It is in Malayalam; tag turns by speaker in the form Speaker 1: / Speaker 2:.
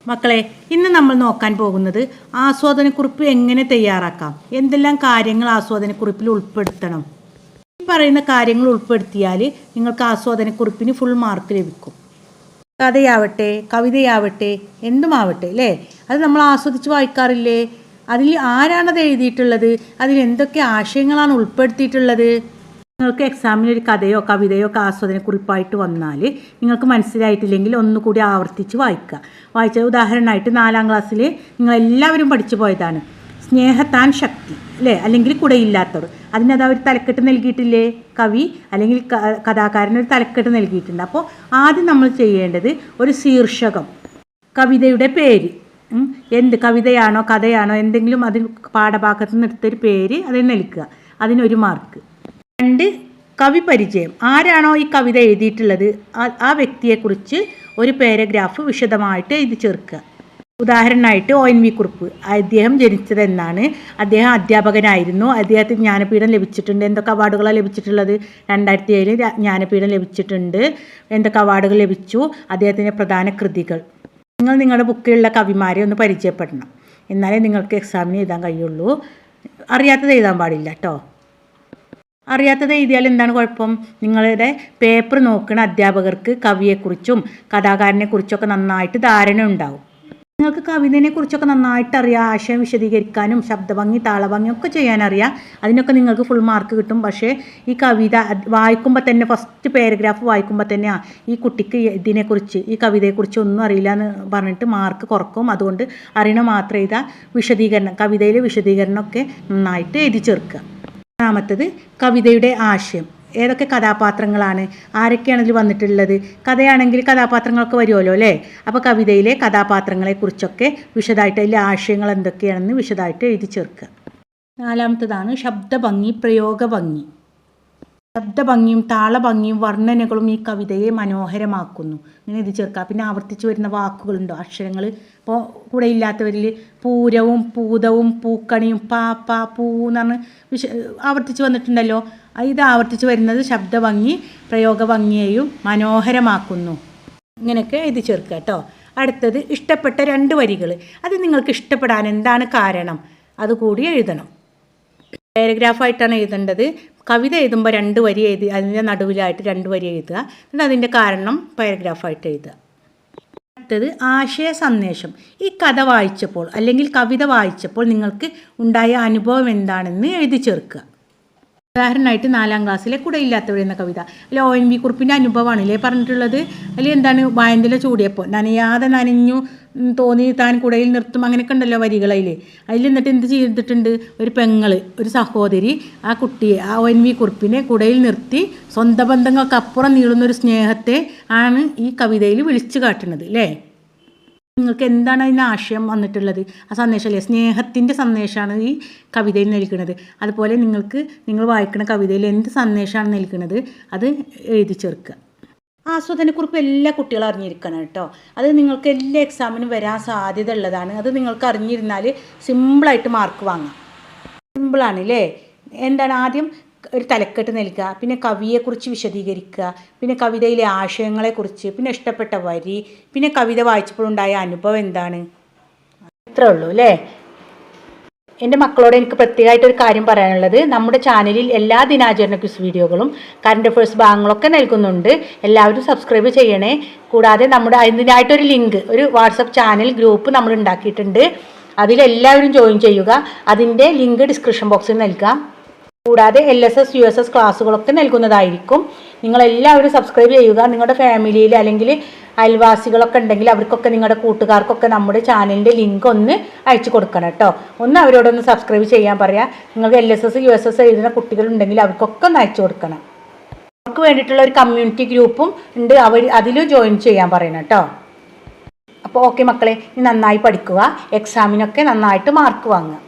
Speaker 1: മക്കളെ, ഇന്ന് നമ്മൾ നോക്കാൻ പോകുന്നത് ആസ്വാദനക്കുറിപ്പ് എങ്ങനെ തയ്യാറാക്കാം, എന്തെല്ലാം കാര്യങ്ങൾ ആസ്വാദനക്കുറിപ്പിൽ ഉൾപ്പെടുത്തണം. ഈ പറയുന്ന കാര്യങ്ങൾ ഉൾപ്പെടുത്തിയാൽ നിങ്ങൾക്ക് ആസ്വാദനക്കുറിപ്പിന് ഫുൾ മാർക്ക് ലഭിക്കും. കഥയാവട്ടെ, കവിതയാവട്ടെ, എന്തുമാവട്ടെ അല്ലേ, അത് നമ്മൾ ആസ്വദിച്ച് വായിക്കാറില്ലേ? അതിൽ ആരാണത് എഴുതിയിട്ടുള്ളത്, അതിൽ എന്തൊക്കെ ആശയങ്ങളാണ് ഉൾപ്പെടുത്തിയിട്ടുള്ളത്? നിങ്ങൾക്ക് എക്സാമിന് ഒരു കഥയോ കവിതയോ ആസ്വാദനക്കുറിപ്പായിട്ട് വന്നാൽ നിങ്ങൾക്ക് മനസ്സിലായിട്ടില്ലെങ്കിൽ ഒന്നുകൂടി ആവർത്തിച്ച് വായിക്കുക. വായിച്ച ഉദാഹരണമായിട്ട് 4ാം ക്ലാസ്സിൽ നിങ്ങളെല്ലാവരും പഠിച്ചു പോയതാണ് സ്നേഹത്താൻ ശക്തി അല്ലേ, അല്ലെങ്കിൽ കുടയില്ലാത്തവർ. അതിനത് അവർ തലക്കെട്ട് നൽകിയിട്ടില്ലേ? കവി അല്ലെങ്കിൽ കഥാകാരനൊരു തലക്കെട്ട് നൽകിയിട്ടുണ്ട്. അപ്പോൾ ആദ്യം നമ്മൾ ചെയ്യേണ്ടത് ഒരു ശീർഷകം, കവിതയുടെ പേര്, എന്ത് കവിതയാണോ കഥയാണോ എന്തെങ്കിലും അതിന് പാഠഭാഗത്ത് നിന്ന് എടുത്തൊരു പേര് അതിന് നൽകുക, അതിനൊരു മാർക്ക്. 2, കവി പരിചയം. ആരാണോ ഈ കവിത എഴുതിയിട്ടുള്ളത് ആ വ്യക്തിയെക്കുറിച്ച് ഒരു പാരഗ്രാഫ് വിശദമായിട്ട് എഴുതി ചേർക്കുക. ഉദാഹരണമായിട്ട് ONV കുറുപ്പ്. അദ്ദേഹം ജനിച്ചതെന്നാണ്, അദ്ദേഹം അധ്യാപകനായിരുന്നു, അദ്ദേഹത്തിന് ജ്ഞാനപീഠം ലഭിച്ചിട്ടുണ്ട്. എന്തൊക്കെ അവാർഡുകളാണ് ലഭിച്ചിട്ടുള്ളത്? 2007 ജ്ഞാനപീഠം ലഭിച്ചിട്ടുണ്ട്. എന്തൊക്കെ അവാർഡുകൾ ലഭിച്ചു? അദ്ദേഹത്തിൻ്റെ പ്രധാന കൃതികൾ. നിങ്ങൾ നിങ്ങളുടെ ബുക്കിലുള്ള കവിമാരെ ഒന്ന് പരിചയപ്പെടണം, എന്നാലേ നിങ്ങൾക്ക് എക്സാമിന് എഴുതാൻ കഴിയുള്ളൂ. അറിയാത്തത് എഴുതാൻ പാടില്ല കേട്ടോ. അറിയാത്തത് എഴുതിയാൽ എന്താണ് കുഴപ്പം? നിങ്ങളുടെ പേപ്പർ നോക്കുന്ന അധ്യാപകർക്ക് കവിയെക്കുറിച്ചും കഥാകാരനെക്കുറിച്ചൊക്കെ നന്നായിട്ട് ധാരണ ഉണ്ടാവും. നിങ്ങൾക്ക് കവിതയെക്കുറിച്ചൊക്കെ നന്നായിട്ട് അറിയാം, ആശയം വിശദീകരിക്കാനും ശബ്ദഭംഗി താളഭംഗി ഒക്കെ ചെയ്യാനറിയാം. അതിനൊക്കെ നിങ്ങൾക്ക് ഫുൾ മാർക്ക് കിട്ടും. പക്ഷേ ഈ കവിത വായിക്കുമ്പോൾ തന്നെ, ഫസ്റ്റ് പാരഗ്രാഫ് വായിക്കുമ്പോൾ തന്നെ ഈ കുട്ടിക്ക് ഇതിനെക്കുറിച്ച് ഈ കവിതയെക്കുറിച്ച് ഒന്നും അറിയില്ല എന്ന് പറഞ്ഞിട്ട് മാർക്ക് കുറക്കും. അതുകൊണ്ട് അറിയണ മാത്രം എഴുതാ. വിശദീകരണം, കവിതയിലെ വിശദീകരണമൊക്കെ നന്നായിട്ട് എഴുതി ചേർക്കുക. 3ാമത്തത് കവിതയുടെ ആശയം. ഏതൊക്കെ കഥാപാത്രങ്ങളാണ്, ആരൊക്കെയാണ് ഇതിൽ വന്നിട്ടുള്ളത്? കഥയാണെങ്കിൽ കഥാപാത്രങ്ങളൊക്കെ വരുമല്ലോ അല്ലേ. അപ്പോൾ കവിതയിലെ കഥാപാത്രങ്ങളെക്കുറിച്ചൊക്കെ വിശദമായിട്ട് അതിലെ ആശയങ്ങൾ എന്തൊക്കെയാണെന്ന് വിശദമായിട്ട് എഴുതി ചേർക്കുക. 4ാമത്തതാണ് ശബ്ദഭംഗി, പ്രയോഗഭംഗി. ശബ്ദഭംഗിയും താളഭംഗിയും വർണ്ണനകളും ഈ കവിതയെ മനോഹരമാക്കുന്നു. ഇങ്ങനെ എഴുതി ചേർക്കുക. പിന്നെ ആവർത്തിച്ച് വരുന്ന വാക്കുകളുണ്ടോ, അക്ഷരങ്ങൾ. ഇപ്പോൾ കൂടെയില്ലാത്തവരിൽ പൂരവും പൂതവും പൂക്കണിയും പാ പൂ എന്ന് പറഞ്ഞ് ആവർത്തിച്ച് വന്നിട്ടുണ്ടല്ലോ. ഇത് ആവർത്തിച്ച് വരുന്നത് ശബ്ദഭംഗി പ്രയോഗഭംഗിയെയും മനോഹരമാക്കുന്നു. ഇങ്ങനെയൊക്കെ എഴുതി ചേർക്കുക കേട്ടോ. അടുത്തത് ഇഷ്ടപ്പെട്ട 2 വരികൾ. അത് നിങ്ങൾക്ക് ഇഷ്ടപ്പെടാൻ എന്താണ് കാരണം, അതുകൂടി എഴുതണം. പാരഗ്രാഫായിട്ടാണ് എഴുതേണ്ടത്. കവിത എഴുതുമ്പോൾ 2 വരി എഴുതി അതിൻ്റെ നടുവിലായിട്ട് 2 വരി എഴുതുക. എന്നിട്ട് അതിൻ്റെ കാരണം പാരഗ്രാഫായിട്ട് എഴുതുക. അടുത്തത് ആശയ സന്ദേശം. ഈ കഥ വായിച്ചപ്പോൾ അല്ലെങ്കിൽ കവിത വായിച്ചപ്പോൾ നിങ്ങൾക്ക് ഉണ്ടായ അനുഭവം എന്താണെന്ന് എഴുതി ചേർക്കുക. ഉദാഹരണമായിട്ട് 4ാം ക്ലാസ്സിലെ കുടയില്ലാത്തവർ എന്ന കവിത. അല്ലെ ONV കുറിപ്പിൻ്റെ അനുഭവമാണല്ലേ പറഞ്ഞിട്ടുള്ളത്. അതിൽ എന്താണ്? വായന്തില ചൂടിയപ്പോൾ നനയാതെ നനഞ്ഞു തോന്നി താൻ കുടയിൽ നിർത്തും, അങ്ങനെയൊക്കെ ഉണ്ടല്ലോ വരികൾ. അതിൽ എന്നിട്ട് എന്ത് ചെയ്തിട്ടുണ്ട്? ഒരു പെങ്ങള്, ഒരു സഹോദരി ആ കുട്ടിയെ, ആ ONV കുറിപ്പിനെ കുടയിൽ നിർത്തി സ്വന്തം ബന്ധങ്ങൾക്കപ്പുറം നീളുന്നൊരു സ്നേഹത്തെ ആണ് ഈ കവിതയിൽ വിളിച്ചു കാട്ടുന്നത് അല്ലേ. നിങ്ങൾക്ക് എന്താണ് അതിന് ആശയം വന്നിട്ടുള്ളത്? ആ സന്ദേശമല്ലേ, സ്നേഹത്തിൻ്റെ സന്ദേശമാണ് ഈ കവിതയിൽ നൽകുന്നത്. അതുപോലെ നിങ്ങൾ വായിക്കുന്ന കവിതയിൽ എന്ത് സന്ദേശമാണ് നൽകുന്നത് അത് എഴുതി ചേർക്കുക. ആസ്വാദനക്കുറിപ്പ് എല്ലാ കുട്ടികളും അറിഞ്ഞിരിക്കണം കേട്ടോ. അത് നിങ്ങൾക്ക് എല്ലാ എക്സാമിനും വരാൻ സാധ്യത ഉള്ളതാണ്. അത് നിങ്ങൾക്ക് അറിഞ്ഞിരുന്നാൽ സിമ്പിളായിട്ട് മാർക്ക് വാങ്ങാം. സിമ്പിളാണ് അല്ലേ. എന്താണ്? ആദ്യം ഒരു തലക്കെട്ട് നൽകുക, പിന്നെ കവിയെക്കുറിച്ച് വിശദീകരിക്കുക, പിന്നെ കവിതയിലെ ആശയങ്ങളെക്കുറിച്ച്, പിന്നെ ഇഷ്ടപ്പെട്ട വരി, പിന്നെ കവിത വായിച്ചപ്പോഴുണ്ടായ അനുഭവം എന്താണ്. ഇത്രേ ഉള്ളൂ അല്ലേ. എൻ്റെ മക്കളോട് എനിക്ക് പ്രത്യേകമായിട്ടൊരു കാര്യം പറയാനുള്ളത്, നമ്മുടെ ചാനലിൽ എല്ലാ ദിനാചരണ ക്വിസ് വീഡിയോകളും കറണ്ട് അഫയേഴ്സ് ഭാഗങ്ങളൊക്കെ നൽകുന്നുണ്ട്. എല്ലാവരും സബ്സ്ക്രൈബ് ചെയ്യണേ. കൂടാതെ നമ്മുടെ അതിനായിട്ടൊരു ലിങ്ക്, ഒരു വാട്സപ്പ് ചാനൽ ഗ്രൂപ്പ് നമ്മൾ ഉണ്ടാക്കിയിട്ടുണ്ട്. അതിലെല്ലാവരും ജോയിൻ ചെയ്യുക. അതിൻ്റെ ലിങ്ക് ഡിസ്ക്രിപ്ഷൻ ബോക്സിൽ നൽകാം. കൂടാതെ LSS USS ക്ലാസ്സുകളൊക്കെ നൽകുന്നതായിരിക്കും. നിങ്ങളെല്ലാവരും സബ്സ്ക്രൈബ് ചെയ്യുക. നിങ്ങളുടെ ഫാമിലിയിൽ അല്ലെങ്കിൽ അയൽവാസികളൊക്കെ ഉണ്ടെങ്കിൽ അവർക്കൊക്കെ, നിങ്ങളുടെ കൂട്ടുകാർക്കൊക്കെ നമ്മുടെ ചാനലിൻ്റെ ലിങ്ക് ഒന്ന് അയച്ചു കൊടുക്കണം കേട്ടോ. ഒന്ന് അവരോടൊന്ന് സബ്സ്ക്രൈബ് ചെയ്യാൻ പറയാം. നിങ്ങൾക്ക് LSS USS എഴുതുന്ന കുട്ടികളുണ്ടെങ്കിൽ അവർക്കൊക്കെ ഒന്ന് അയച്ചു കൊടുക്കണം. അവർക്ക് വേണ്ടിയിട്ടുള്ള ഒരു കമ്മ്യൂണിറ്റി ഗ്രൂപ്പും ഉണ്ട്, അതിൽ ജോയിൻ ചെയ്യാൻ പറയണം കേട്ടോ. അപ്പോൾ ഓക്കെ മക്കളെ, നന്നായി പഠിക്കുക, എക്സാമിനൊക്കെ നന്നായിട്ട് മാർക്ക് വാങ്ങുക.